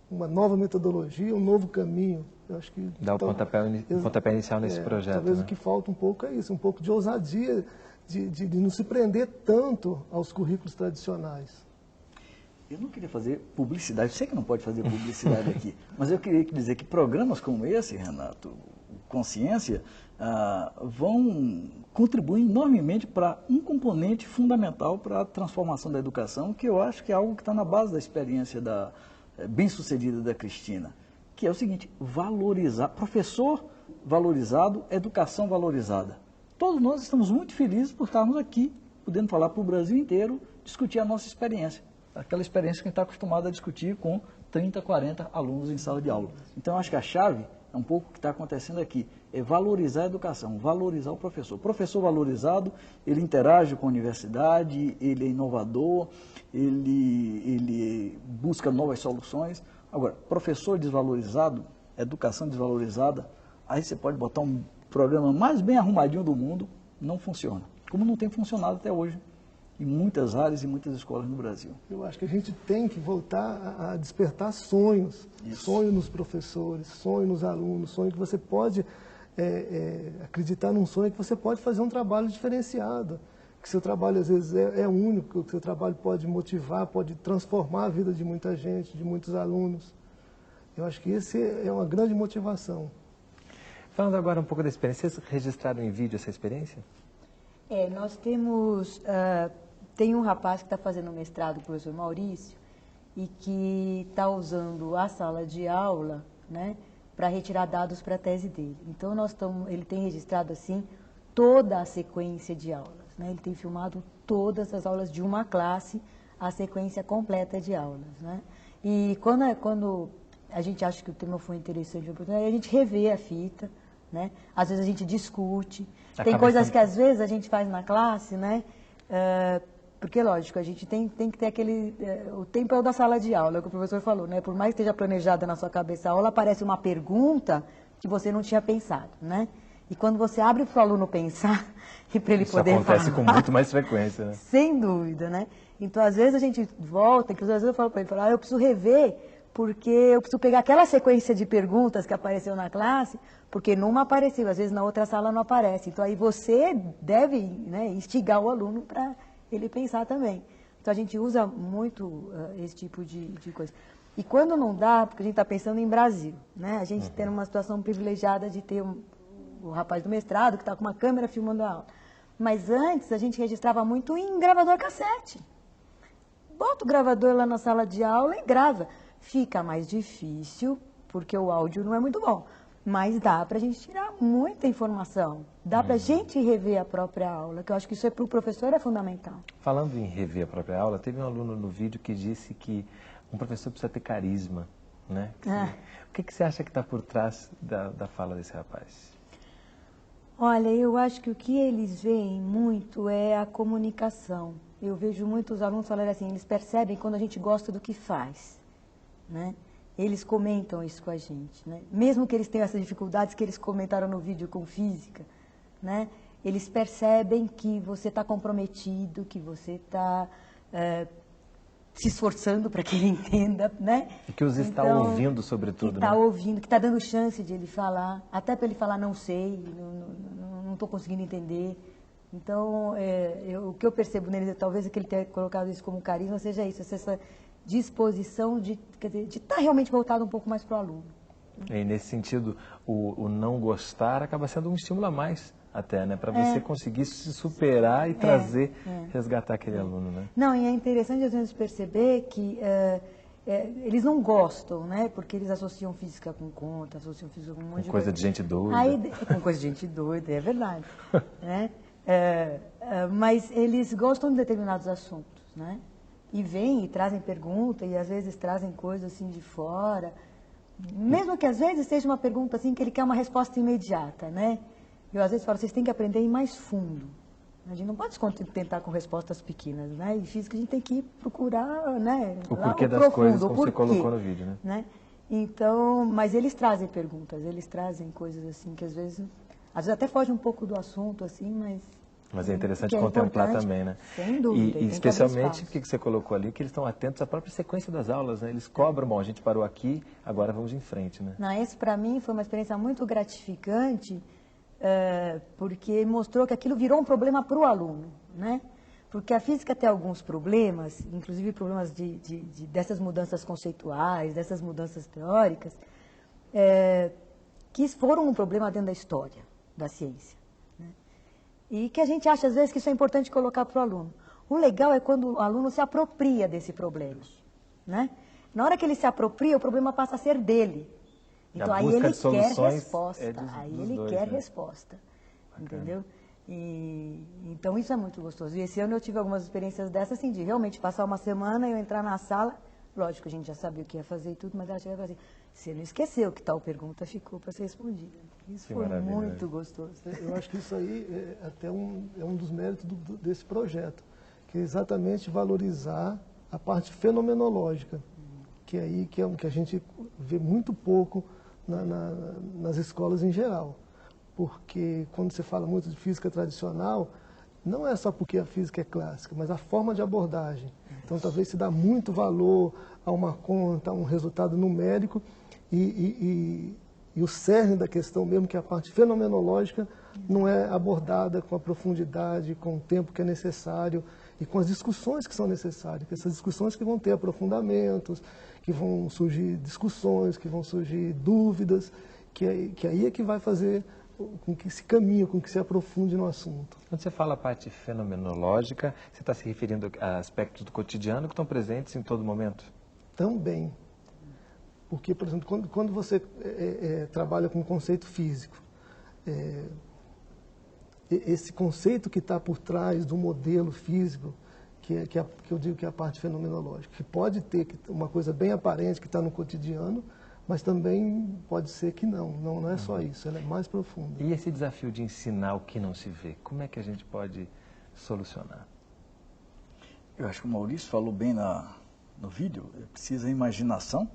uma nova metodologia, um novo caminho. Eu acho que dá o pontapé inicial nesse projeto. Talvez, né? O que falta um pouco é isso, um pouco de ousadia, de não se prender tanto aos currículos tradicionais. Eu não queria fazer publicidade, eu sei que não pode fazer publicidade aqui, mas eu queria dizer que programas como esse, Renato, Consciência, vão contribuir enormemente para um componente fundamental para a transformação da educação, que eu acho que é algo que está na base da experiência bem-sucedida da Cristina, que é o seguinte: valorizar, professor valorizado, educação valorizada. Todos nós estamos muito felizes por estarmos aqui, podendo falar para o Brasil inteiro, discutir a nossa experiência. Aquela experiência que a gente está acostumado a discutir com 30, 40 alunos em sala de aula. Então, acho que a chave É um pouco o que está acontecendo aqui. É valorizar a educação, valorizar o professor. O professor valorizado, ele interage com a universidade, ele é inovador, ele busca novas soluções. Agora, professor desvalorizado, educação desvalorizada, aí você pode botar um programa mais bem arrumadinho do mundo, não funciona. Como não tem funcionado até hoje em muitas áreas e muitas escolas no Brasil. Eu acho que a gente tem que voltar a despertar sonhos. Isso. Sonho nos professores, sonho nos alunos, sonho que você pode acreditar num sonho que você pode fazer um trabalho diferenciado. Que seu trabalho às vezes é único, que seu trabalho pode motivar, pode transformar a vida de muita gente, de muitos alunos. Eu acho que esse é uma grande motivação. Falando agora um pouco da experiência, vocês registraram em vídeo essa experiência? Nós temos... tem um rapaz que está fazendo mestrado, o professor Maurício, e que está usando a sala de aula, né, para retirar dados para a tese dele. Então, ele tem registrado, assim, toda a sequência de aulas. Né? Ele tem filmado todas as aulas de uma classe, a sequência completa de aulas. Né? E quando a gente acha que o tema foi interessante, a gente revê a fita, né? Às vezes a gente discute. Tem coisas que às vezes a gente faz na classe, né? Porque, lógico, a gente tem que ter aquele... o tempo é o da sala de aula, é o que o professor falou, né? Por mais que esteja planejada na sua cabeça a aula, aparece uma pergunta que você não tinha pensado, né? E quando você abre para o aluno pensar e para ele poder falar... Isso acontece com muito mais frequência, né? Sem dúvida, né? Então, às vezes a gente volta, inclusive às vezes eu falo para ele, eu preciso rever, porque eu preciso pegar aquela sequência de perguntas que apareceu na classe, porque numa apareceu, às vezes na outra sala não aparece. Então, aí você deve, né, instigar o aluno para ele pensar também. Então, a gente usa muito esse tipo de coisa. E quando não dá, porque a gente está pensando em Brasil, né? A gente tem uma situação privilegiada de ter o rapaz do mestrado que está com uma câmera filmando a aula. Mas antes, a gente registrava muito em gravador cassete. Bota o gravador lá na sala de aula e grava. Fica mais difícil, porque o áudio não é muito bom. Mas dá para a gente tirar muita informação. Dá para a gente rever a própria aula, que eu acho que isso para o professor é fundamental. Falando em rever a própria aula, teve um aluno no vídeo que disse que um professor precisa ter carisma, né? O que você acha que está por trás da fala desse rapaz? Olha, eu acho que o que eles veem muito é a comunicação. Eu vejo muitos alunos falarem assim, eles percebem quando a gente gosta do que faz, né? Eles comentam isso com a gente, né? Mesmo que eles tenham essas dificuldades que eles comentaram no vídeo com física, né? Eles percebem que você está comprometido, que você está se esforçando para que ele entenda, né? E que os está ouvindo, sobretudo, que está ouvindo, que está dando chance de ele falar, até para ele falar não sei, não estou conseguindo entender. Então, o que eu percebo neles, talvez que ele tenha colocado isso como carisma, seja isso, essa disposição de estar realmente voltado um pouco mais para o aluno. E nesse sentido, o não gostar acaba sendo um estímulo a mais até, né? Para você conseguir se superar e trazer, resgatar aquele aluno, né? Não, e é interessante às vezes perceber que eles não gostam, né? Porque eles associam física com conta, associam física com um monte de coisa de gente doida. Com coisa de gente doida, é verdade. Né? Mas eles gostam de determinados assuntos, né? E vêm e trazem pergunta, e às vezes trazem coisas assim de fora. Mesmo que às vezes seja uma pergunta assim que ele quer uma resposta imediata, né? Eu às vezes falo, vocês têm que aprender a ir mais fundo. A gente não pode se contentar com respostas pequenas, né? E física a gente tem que procurar, né? O porquê das coisas, como você colocou no vídeo, né? Então, mas eles trazem perguntas, eles trazem coisas assim que às vezes até foge um pouco do assunto, assim, mas é interessante contemplar também, né? Sem dúvida. E especialmente o que você colocou ali, que eles estão atentos à própria sequência das aulas, né? Eles cobram, bom, a gente parou aqui, agora vamos em frente, né? Não, esse para mim foi uma experiência muito gratificante, porque mostrou que aquilo virou um problema para o aluno, né? Porque a física tem alguns problemas, inclusive problemas dessas mudanças conceituais, dessas mudanças teóricas, que foram um problema dentro da história da ciência. E que a gente acha, às vezes, que isso é importante colocar para o aluno. O legal é quando o aluno se apropria desse problema, né? Na hora que ele se apropria, o problema passa a ser dele. Então, aí ele quer resposta. Aí ele quer resposta. Entendeu? Então, isso é muito gostoso. E esse ano eu tive algumas experiências dessas, assim, de realmente passar uma semana, eu entrar na sala, Lógico, a gente já sabia o que ia fazer e tudo, mas ela chegava assim, você não esqueceu que tal pergunta ficou para ser respondida. Isso foi muito gostoso. Eu acho que isso aí é até um dos méritos desse projeto, que é exatamente valorizar a parte fenomenológica, que é aí que a gente vê muito pouco nas escolas em geral. Porque quando você fala muito de física tradicional, não é só porque a física é clássica, mas a forma de abordagem. Então, talvez se dá muito valor a uma conta, a um resultado numérico, e o cerne da questão mesmo, que é a parte fenomenológica, não é abordada com a profundidade, com o tempo que é necessário e com as discussões que são necessárias. Essas discussões que vão ter aprofundamentos, que vão surgir discussões, que vão surgir dúvidas, que aí é que vai fazer com que se caminhe, com que se aprofunde no assunto. Quando você fala a parte fenomenológica, você está se referindo a aspectos do cotidiano que estão presentes em todo momento? Também. Porque, por exemplo, quando você trabalha com conceito físico, esse conceito que está por trás do modelo físico, que eu digo que é a parte fenomenológica, que pode ter uma coisa bem aparente que está no cotidiano, mas também pode ser que não é só isso, ela é mais profunda. E esse desafio de ensinar o que não se vê, como é que a gente pode solucionar? Eu acho que o Maurício falou bem no vídeo, precisa imaginação,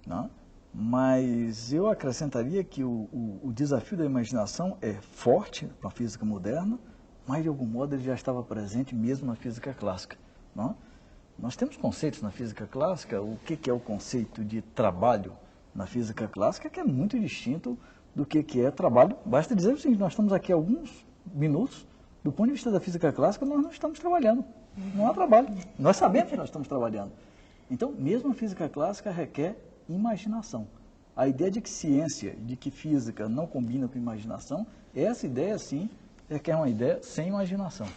né? Mas eu acrescentaria que o desafio da imaginação é forte para a física moderna, mas de algum modo ele já estava presente mesmo na física clássica, né? Nós temos conceitos na física clássica, o que é o conceito de trabalho na física clássica, que é muito distinto do que é trabalho. Basta dizer o seguinte, nós estamos aqui há alguns minutos, do ponto de vista da física clássica, nós não estamos trabalhando, não há trabalho, nós sabemos que nós estamos trabalhando. Então, mesmo a física clássica requer imaginação. A ideia de que ciência, de que física não combina com imaginação, essa ideia, sim, requer uma ideia sem imaginação.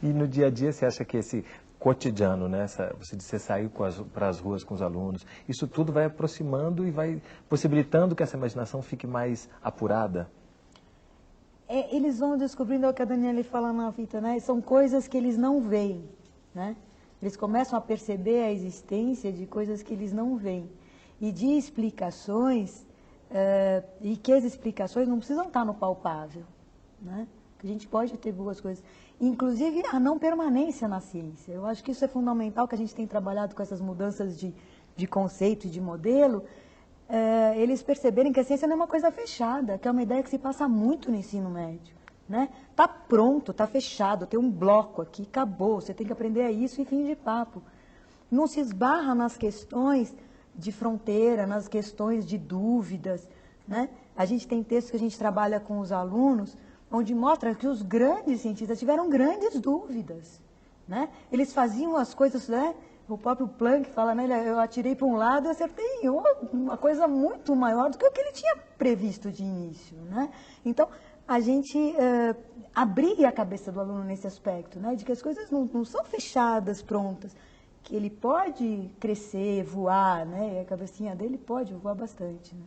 E no dia a dia, você acha que esse cotidiano, né, você sair para as ruas com os alunos, isso tudo vai aproximando e vai possibilitando que essa imaginação fique mais apurada? Eles vão descobrindo o que a Daniela fala na fita, né? São coisas que eles não veem, né? Eles começam a perceber a existência de coisas que eles não veem. E de explicações, e que as explicações não precisam estar no palpável, né? Que a gente pode ter boas coisas. Inclusive a não permanência na ciência. Eu acho que isso é fundamental, que a gente tem trabalhado com essas mudanças de conceito e de modelo, eles perceberem que a ciência não é uma coisa fechada, que é uma ideia que se passa muito no ensino médio, né? Tá pronto, tá fechado, tem um bloco aqui, acabou, você tem que aprender isso e fim de papo. Não se esbarra nas questões de fronteira, nas questões de dúvidas, né? A gente tem textos que a gente trabalha com os alunos, onde mostra que os grandes cientistas tiveram grandes dúvidas, né? Eles faziam as coisas, né? O próprio Planck fala, né? Eu atirei para um lado e acertei uma coisa muito maior do que o que ele tinha previsto de início, né? Então, a gente abrir a cabeça do aluno nesse aspecto, né? De que as coisas não são fechadas, prontas, que ele pode crescer, voar, né? E a cabecinha dele pode voar bastante, né?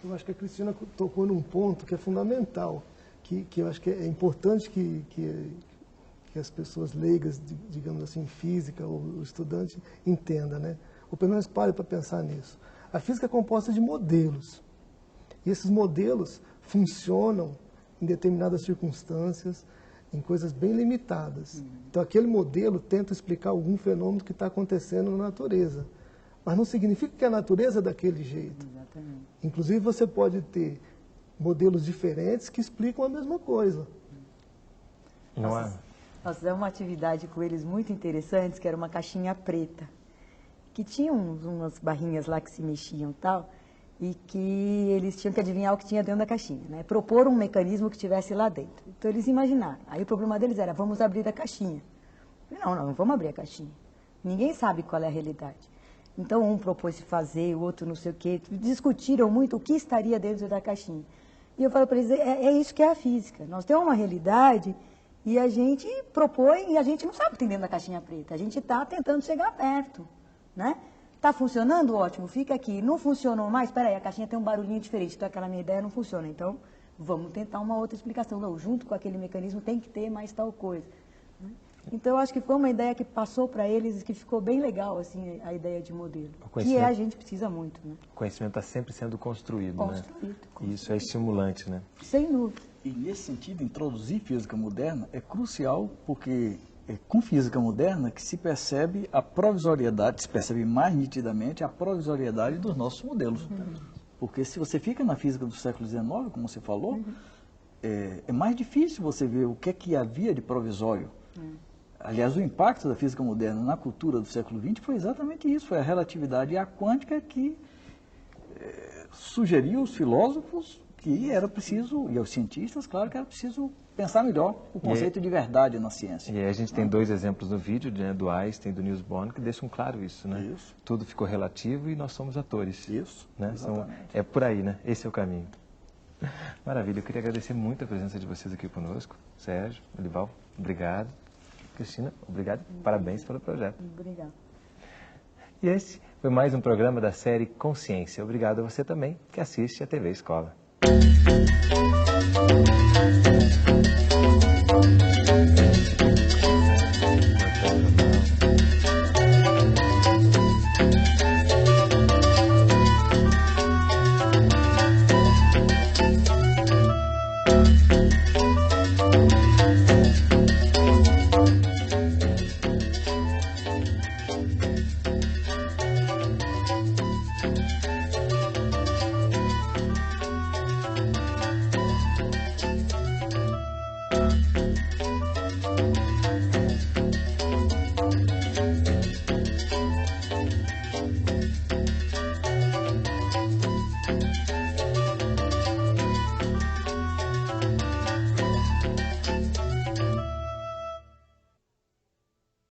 Eu acho que a Cristina tocou num ponto que é fundamental, que eu acho que é importante que as pessoas leigas, digamos assim, física, ou o estudante, entenda, né? Ou pelo menos pare para pensar nisso. A física é composta de modelos. E esses modelos funcionam em determinadas circunstâncias, em coisas bem limitadas. Então, aquele modelo tenta explicar algum fenômeno que está acontecendo na natureza. Mas não significa que a natureza é daquele jeito. Exatamente. Inclusive, você pode ter modelos diferentes que explicam a mesma coisa. Não é? Nós fizemos uma atividade com eles muito interessante, que era uma caixinha preta, que tinha umas barrinhas lá que se mexiam e tal, e que eles tinham que adivinhar o que tinha dentro da caixinha, né? Propor um mecanismo que tivesse lá dentro. Então eles imaginaram. Aí o problema deles era, vamos abrir a caixinha. Não vamos abrir a caixinha. Ninguém sabe qual é a realidade. Então um propôs fazer, o outro não sei o quê. Discutiram muito o que estaria dentro da caixinha. E eu falei para eles, é isso que é a física. Nós temos uma realidade e a gente propõe e a gente não sabe o que tem dentro da caixinha preta. A gente está tentando chegar perto, né? Está funcionando? Ótimo, fica aqui. Não funcionou mais? Espera aí, a caixinha tem um barulhinho diferente, então aquela minha ideia não funciona. Então, vamos tentar uma outra explicação. Não, junto com aquele mecanismo tem que ter mais tal coisa. Então, eu acho que foi uma ideia que passou para eles e que ficou bem legal, assim, a ideia de modelo. Que a gente precisa muito, né? O conhecimento está sempre sendo construído, né? Construído. Isso é estimulante, né? Sem dúvida. E nesse sentido, introduzir física moderna é crucial, porque é com física moderna que se percebe a provisoriedade, se percebe mais nitidamente a provisoriedade dos nossos modelos. Porque se você fica na física do século XIX, como você falou, é mais difícil você ver o que é que havia de provisório. Aliás, o impacto da física moderna na cultura do século XX foi exatamente isso, foi a relatividade e a quântica que sugeriu aos filósofos que era preciso, e aos cientistas, claro, que era preciso pensar melhor o conceito de verdade na ciência. E aí a gente tem dois exemplos no vídeo, né, do Einstein e do Niels Bohr, que deixam claro isso, né? Isso. Tudo ficou relativo e nós somos atores. Isso, né? É por aí, né? Esse é o caminho. Maravilha, eu queria agradecer muito a presença de vocês aqui conosco. Sérgio, Olival, obrigado. Cristina, obrigado. Parabéns pelo projeto. Obrigada. E esse foi mais um programa da série Consciência. Obrigado a você também que assiste a TV Escola.